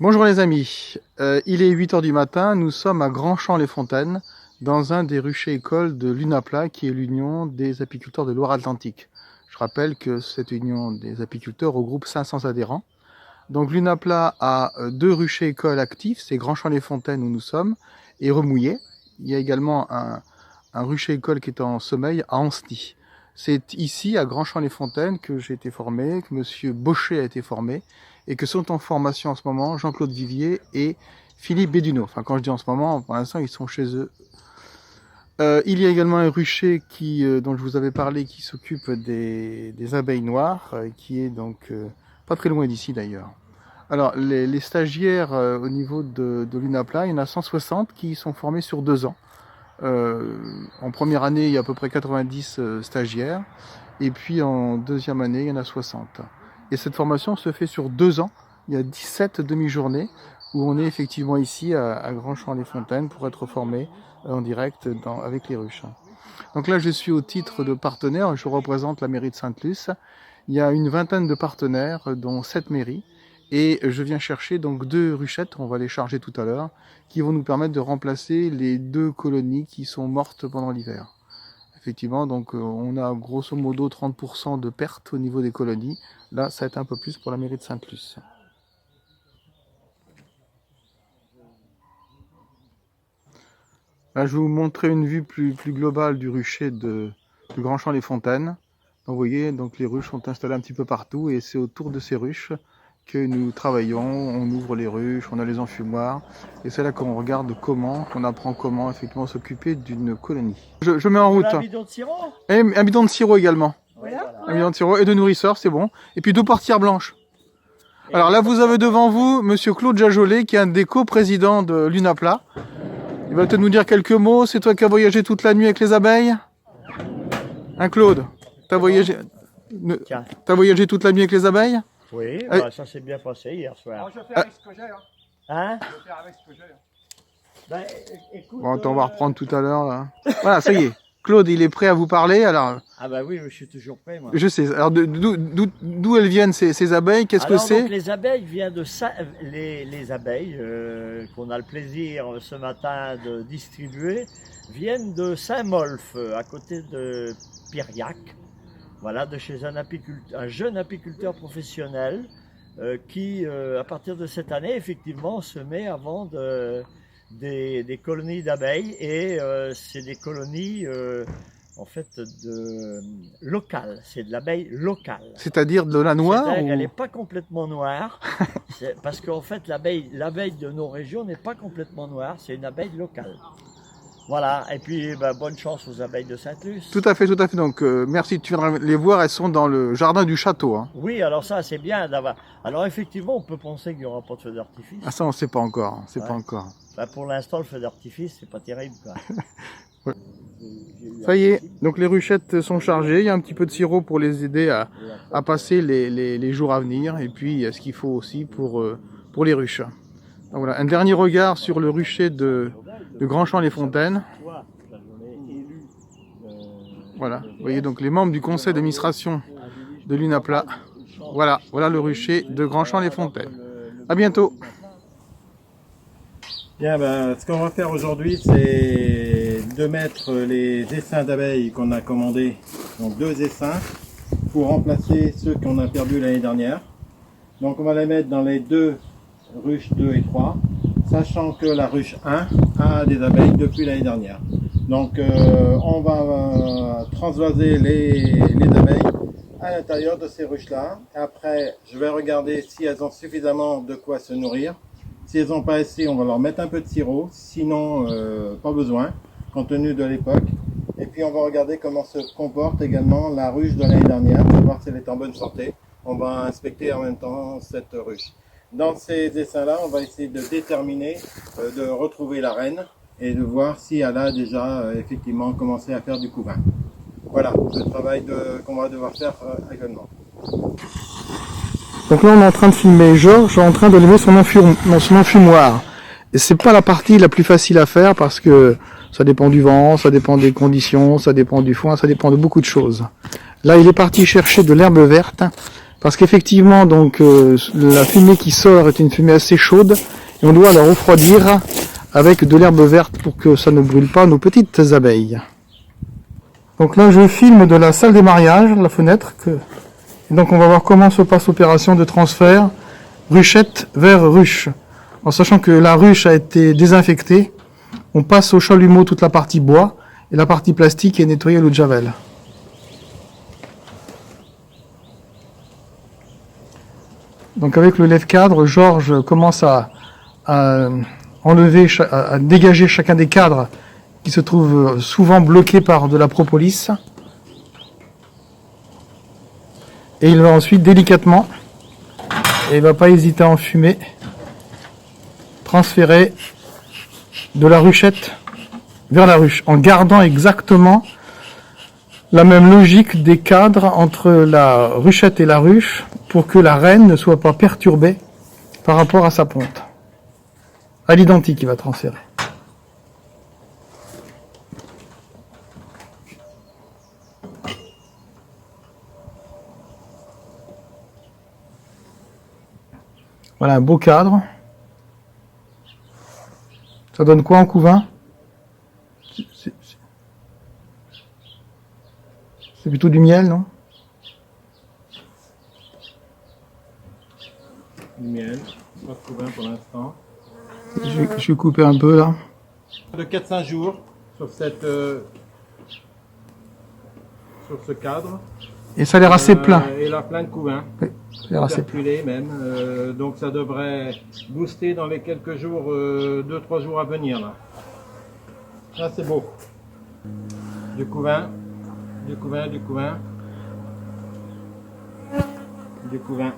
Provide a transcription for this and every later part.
Bonjour les amis, il est 8 heures du matin, nous sommes à Grand-Champ-les-Fontaines, dans un des ruchers écoles de l'UNAPLA, qui est l'Union des apiculteurs de Loire-Atlantique. Je rappelle que cette union des apiculteurs regroupe 500 adhérents. Donc l'UNAPLA a deux ruchers écoles actifs, c'est Grand-Champ-les-Fontaines où nous sommes, et Remouillet. Il y a également un rucher école qui est en sommeil à Ancenis. C'est ici, à Grand-Champ-les-Fontaines, que j'ai été formé, que Monsieur Baucher a été formé, et que sont en formation en ce moment Jean-Claude Vivier et Philippe Béduneau. Enfin, quand je dis en ce moment, pour l'instant, ils sont chez eux. Il y a également un rucher dont je vous avais parlé, qui s'occupe des abeilles noires, qui est donc pas très loin d'ici d'ailleurs. Alors, les stagiaires au niveau de l'UNAPLA, il y en a 160 qui sont formés sur 2 ans. En première année, il y a à peu près 90 stagiaires, et puis en deuxième année, il y en a 60. Et cette formation se fait sur 2 ans. Il y a 17 demi-journées où on est effectivement ici à Grand-Champ-les-Fontaines pour être formé en direct avec les ruches. Donc là, je suis au titre de partenaire, je représente la mairie de Sainte-Luce. Il y a une vingtaine de partenaires, dont 7 mairies. Et je viens chercher donc 2 ruchettes, on va les charger tout à l'heure, qui vont nous permettre de remplacer les 2 colonies qui sont mortes pendant l'hiver. Effectivement, donc on a grosso modo 30% de pertes au niveau des colonies. Là, ça va être un peu plus pour la mairie de Sainte-Luce. Là, je vais vous montrer une vue plus globale du rucher de Grand-Champ-les-Fontaines. Donc, vous voyez, donc les ruches sont installées un petit peu partout et c'est autour de ces ruches que nous travaillons. On ouvre les ruches, on a les enfumoirs et c'est là qu'on regarde qu'on apprend comment effectivement s'occuper d'une colonie. Je mets en route. Un bidon de sirop. Et un bidon de sirop également. Voilà. Un bidon de sirop et de nourrisseur, c'est bon. Et puis 2 portières blanches. Alors là, vous avez devant vous Monsieur Claude Jajolet, qui est un des co-présidents de l'UNAPLA. Il va peut-être nous dire quelques mots. C'est toi qui as voyagé toute la nuit avec les abeilles? Hein, Claude? T'as voyagé toute la nuit avec les abeilles? Oui, bah, ça s'est bien passé hier soir. Alors, je vais faire avec ce que j'ai. Hein? Je vais faire avec ce que j'ai. Ben, écoute, Bon, on va reprendre tout à l'heure, là. Voilà, ça y est. Claude, il est prêt à vous parler. Alors, Ah bah oui, je suis toujours prêt, moi. je sais. Alors, d'où elles viennent ces abeilles? Qu'est-ce que c'est? Donc, les abeilles viennent de les abeilles qu'on a le plaisir ce matin de distribuer viennent de Saint-Molf, à côté de Piriac. Voilà, de chez un jeune apiculteur professionnel qui, à partir de cette année, effectivement, se met à vendre des colonies d'abeilles et c'est des colonies en fait locales, c'est de l'abeille locale. C'est-à-dire de la noire C'est-à-dire ou... qu'elle n'est pas complètement noire, parce qu'en fait l'abeille de nos régions n'est pas complètement noire, c'est une abeille locale. Voilà, et puis bah, bonne chance aux abeilles de Sainte-Luce. Tout à fait, tout à fait. Donc merci, tu viendras les voir, elles sont dans le jardin du château. Hein. Oui, alors ça c'est bien d'avoir. Alors effectivement, on peut penser qu'il n'y aura pas de feu d'artifice. Ah ça, on ne sait pas encore, c'est pas Ouais. encore. Bah, pour l'instant, le feu d'artifice, c'est pas terrible, quoi. Ouais. Ça y est, donc les ruchettes sont chargées, il y a un petit peu de sirop pour les aider à passer les jours à venir, et puis il y a ce qu'il faut aussi pour les ruches. Donc voilà, un dernier regard sur le rucher de Grand-Champ-les-Fontaines. Voilà, vous voyez donc les membres du conseil d'administration de l'UNAPLA. Voilà, voilà le rucher de Grand-Champ-les-Fontaines. À bientôt. Bien, ben, ce qu'on va faire aujourd'hui, c'est de mettre les essaims d'abeilles qu'on a commandés, donc 2 essaims, pour remplacer ceux qu'on a perdus l'année dernière. Donc on va les mettre dans les 2 ruches 2 et 3, sachant que la ruche 1 a des abeilles depuis l'année dernière. Donc on va transvaser les abeilles à l'intérieur de ces ruches-là. Après, je vais regarder si elles ont suffisamment de quoi se nourrir. Si elles n'ont pas assez, on va leur mettre un peu de sirop, sinon pas besoin, compte tenu de l'époque. Et puis on va regarder comment se comporte également la ruche de l'année dernière, pour voir si elle est en bonne santé. On va inspecter en même temps cette ruche. Dans ces essaims-là, on va essayer de déterminer, de retrouver la reine et de voir si elle a déjà effectivement commencé à faire du couvain. Voilà le travail qu'on va devoir faire actuellement. Donc là on est en train de filmer Georges en train de lever son enfumoir. Et c'est pas la partie la plus facile à faire parce que ça dépend du vent, ça dépend des conditions, ça dépend du foin, ça dépend de beaucoup de choses. Là il est parti chercher de l'herbe verte Parce qu'effectivement, donc, la fumée qui sort est une fumée assez chaude et on doit la refroidir avec de l'herbe verte pour que ça ne brûle pas nos petites abeilles. Donc là, je filme de la salle des mariages, la fenêtre. Et donc on va voir comment se passe l'opération de transfert ruchette vers ruche. En sachant que la ruche a été désinfectée, on passe au chalumeau toute la partie bois et la partie plastique est nettoyée à l'eau de javel. Donc avec le lève-cadre, Georges commence à enlever, à dégager chacun des cadres qui se trouvent souvent bloqués par de la propolis. Et il va ensuite délicatement, et il ne va pas hésiter à enfumer, transférer de la ruchette vers la ruche, en gardant exactement la même logique des cadres entre la ruchette et la ruche, pour que la reine ne soit pas perturbée par rapport à sa ponte. À l'identique, il va transférer. Voilà un beau cadre. Ça donne quoi en couvain? C'est plutôt du miel, non? Du miel, pas de couvain pour l'instant. Je vais couper un peu là. De 4-5 jours sur ce cadre. Et ça a l'air assez plein. Et là, plein de couvains. Oui, ça a l'air assez plein. Circulé même. Donc ça devrait booster dans les quelques jours, 2-3 jours à venir là. Là c'est beau. Du couvain, du couvain, du couvain. Du couvain.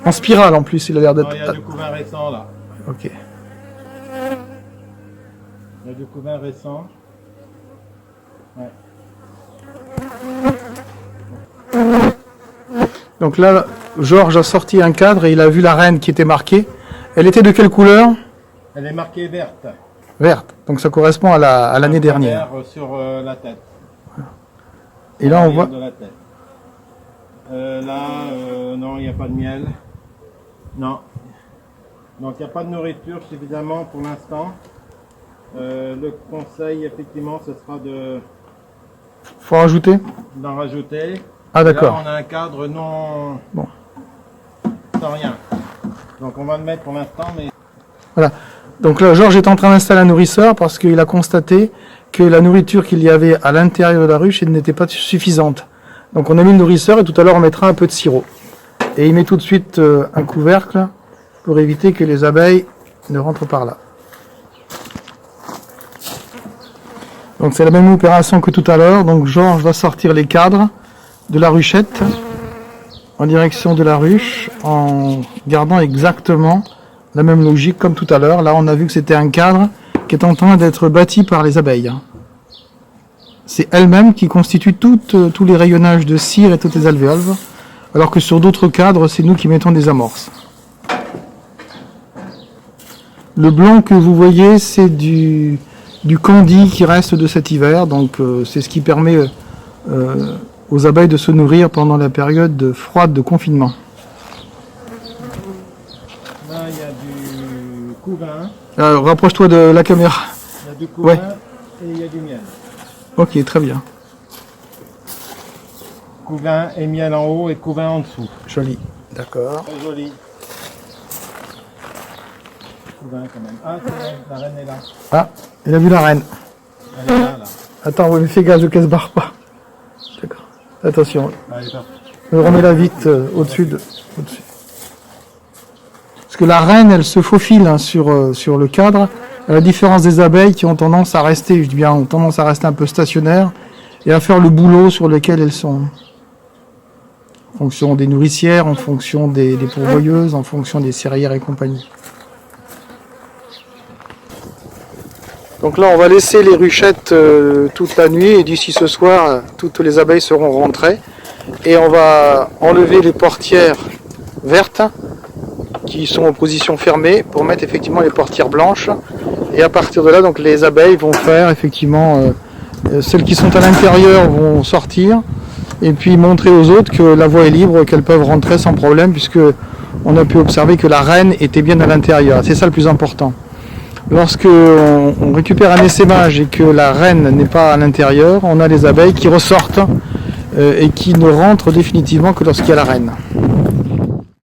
En spirale en plus, il a l'air d'être... Il y a du couvain récent là. Ok. Il y a du couvain récent. Ouais. Donc là, Georges a sorti un cadre et il a vu la reine qui était marquée. Elle était de quelle couleur? Elle est marquée verte. Verte. Donc ça correspond à l'année dernière. Sur la tête. Et là, on voit... De la tête. Non, il n'y a pas de miel. Non. Donc il n'y a pas de nourriture suffisamment pour l'instant. Le conseil, effectivement, ce sera Faut rajouter? d'en rajouter. Ah d'accord. Là, on a un cadre non... Bon. Sans rien. Donc on va le mettre pour l'instant, mais... Voilà. Donc là, Georges est en train d'installer un nourrisseur parce qu'il a constaté que la nourriture qu'il y avait à l'intérieur de la ruche n'était pas suffisante. Donc on a mis le nourrisseur et tout à l'heure on mettra un peu de sirop. Et il met tout de suite un couvercle pour éviter que les abeilles ne rentrent par là. Donc c'est la même opération que tout à l'heure. Donc Georges va sortir les cadres de la ruchette en direction de la ruche en gardant exactement la même logique comme tout à l'heure. Là on a vu que c'était un cadre qui est en train d'être bâti par les abeilles. C'est elles-mêmes qui constituent tous les rayonnages de cire et toutes les alvéoles, alors que sur d'autres cadres, c'est nous qui mettons des amorces. Le blanc que vous voyez, c'est du candi qui reste de cet hiver, donc c'est ce qui permet aux abeilles de se nourrir pendant la période froide de confinement. Là, il y a du couvain. Rapproche-toi de la caméra. Il y a du couvain Ouais. et il y a du miel. Ok, très bien. Couvain et miel en haut et couvain en dessous. Joli. D'accord. Très joli. Couvain quand même. Ah, c'est vrai, la reine est là. Ah, il a vu la reine. Elle est là, là. Attends, ouais, mais fais gaffe qu'elle se barre pas. D'accord. Attention. Elle est partie. Remets-la vite au-dessus. Parce que la reine, elle se faufile hein, sur le cadre, à la différence des abeilles qui ont tendance à rester, je dis bien, ont tendance à rester un peu stationnaires et à faire le boulot sur lequel elles sont. En fonction des nourricières, en fonction des pourvoyeuses, en fonction des serrières et compagnie. Donc là, on va laisser les ruchettes toute la nuit et d'ici ce soir, toutes les abeilles seront rentrées. Et on va enlever les portières vertes qui sont en position fermée pour mettre effectivement les portières blanches. Et à partir de là, donc les abeilles vont faire effectivement, celles qui sont à l'intérieur vont sortir et puis montrer aux autres que la voie est libre, qu'elles peuvent rentrer sans problème, puisque on a pu observer que la reine était bien à l'intérieur. C'est ça le plus important. Lorsque on récupère un essaimage et que la reine n'est pas à l'intérieur, on a les abeilles qui ressortent et qui ne rentrent définitivement que lorsqu'il y a la reine.